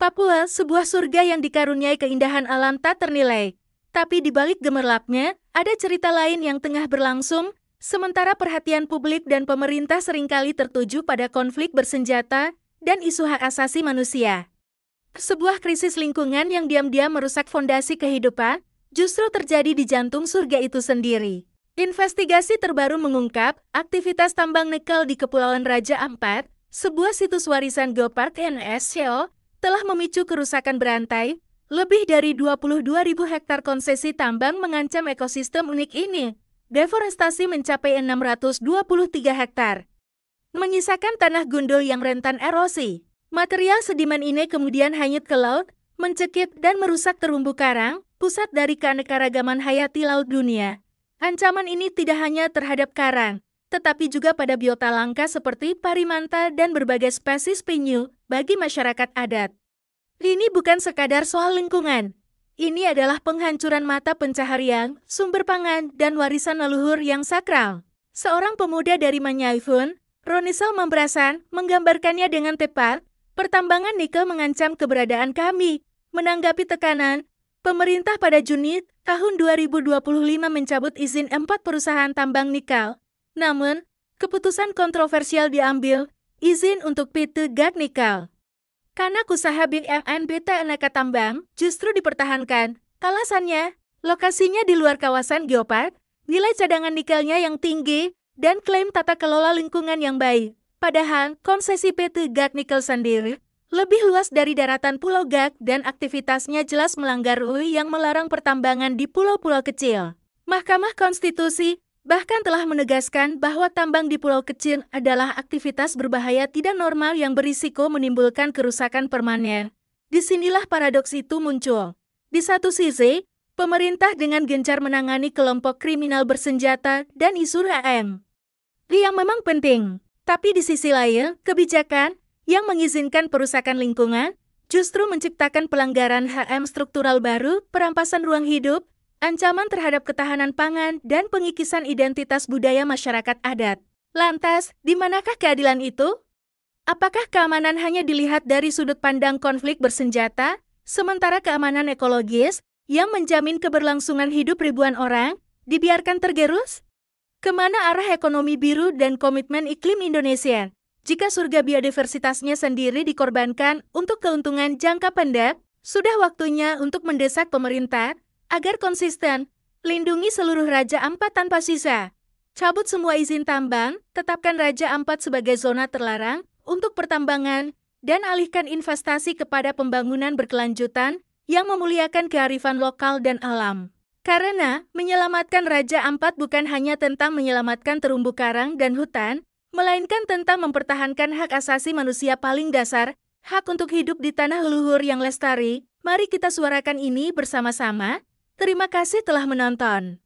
Papua, sebuah surga yang dikaruniai keindahan alam tak ternilai. Tapi di balik gemerlapnya, ada cerita lain yang tengah berlangsung, sementara perhatian publik dan pemerintah seringkali tertuju pada konflik bersenjata dan isu hak asasi manusia. Sebuah krisis lingkungan yang diam-diam merusak fondasi kehidupan, justru terjadi di jantung surga itu sendiri. Investigasi terbaru mengungkap, aktivitas tambang nikel di Kepulauan Raja Ampat, sebuah situs warisan geopark NSCO, telah memicu kerusakan berantai. Lebih dari 22.000 hektar konsesi tambang mengancam ekosistem unik ini. Deforestasi mencapai 623 hektar, menyisakan tanah gundul yang rentan erosi. Material sedimen ini kemudian hanyut ke laut, mencekik dan merusak terumbu karang, pusat dari keanekaragaman hayati laut dunia. Ancaman ini tidak hanya terhadap karang, tetapi juga pada biota langka seperti parimanta dan berbagai spesies penyu bagi masyarakat adat. Ini bukan sekadar soal lingkungan. Ini adalah penghancuran mata pencaharian, sumber pangan, dan warisan leluhur yang sakral. Seorang pemuda dari Manyaifun, Ronisal Mambrasan, menggambarkannya dengan tepat, pertambangan nikel mengancam keberadaan kami. Menanggapi tekanan, pemerintah pada Juni tahun 2025 mencabut izin 4 perusahaan tambang nikel. Namun, keputusan kontroversial diambil, izin untuk PT GAC Nikel. Karena usaha BNBT Aneka Tambang justru dipertahankan. Alasannya, lokasinya di luar kawasan geopark, nilai cadangan nikelnya yang tinggi, dan klaim tata kelola lingkungan yang baik. Padahal, konsesi PT GAC Nikel sendiri lebih luas dari daratan Pulau GAC dan aktivitasnya jelas melanggar UI yang melarang pertambangan di pulau-pulau kecil. Mahkamah Konstitusi bahkan telah menegaskan bahwa tambang di pulau kecil adalah aktivitas berbahaya tidak normal yang berisiko menimbulkan kerusakan permanen. Disinilah paradoks itu muncul. Di satu sisi, pemerintah dengan gencar menangani kelompok kriminal bersenjata dan isu HM yang memang penting. Tapi di sisi lain, kebijakan yang mengizinkan perusakan lingkungan justru menciptakan pelanggaran HM struktural baru, perampasan ruang hidup, ancaman terhadap ketahanan pangan, dan pengikisan identitas budaya masyarakat adat. Lantas, di manakah keadilan itu? Apakah keamanan hanya dilihat dari sudut pandang konflik bersenjata, sementara keamanan ekologis yang menjamin keberlangsungan hidup ribuan orang dibiarkan tergerus? Kemana arah ekonomi biru dan komitmen iklim Indonesia? Jika surga biodiversitasnya sendiri dikorbankan untuk keuntungan jangka pendek, sudah waktunya untuk mendesak pemerintah agar konsisten, lindungi seluruh Raja Ampat tanpa sisa. Cabut semua izin tambang, tetapkan Raja Ampat sebagai zona terlarang untuk pertambangan, dan alihkan investasi kepada pembangunan berkelanjutan yang memuliakan kearifan lokal dan alam. Karena menyelamatkan Raja Ampat bukan hanya tentang menyelamatkan terumbu karang dan hutan, melainkan tentang mempertahankan hak asasi manusia paling dasar, hak untuk hidup di tanah leluhur yang lestari. Mari kita suarakan ini bersama-sama. Terima kasih telah menonton.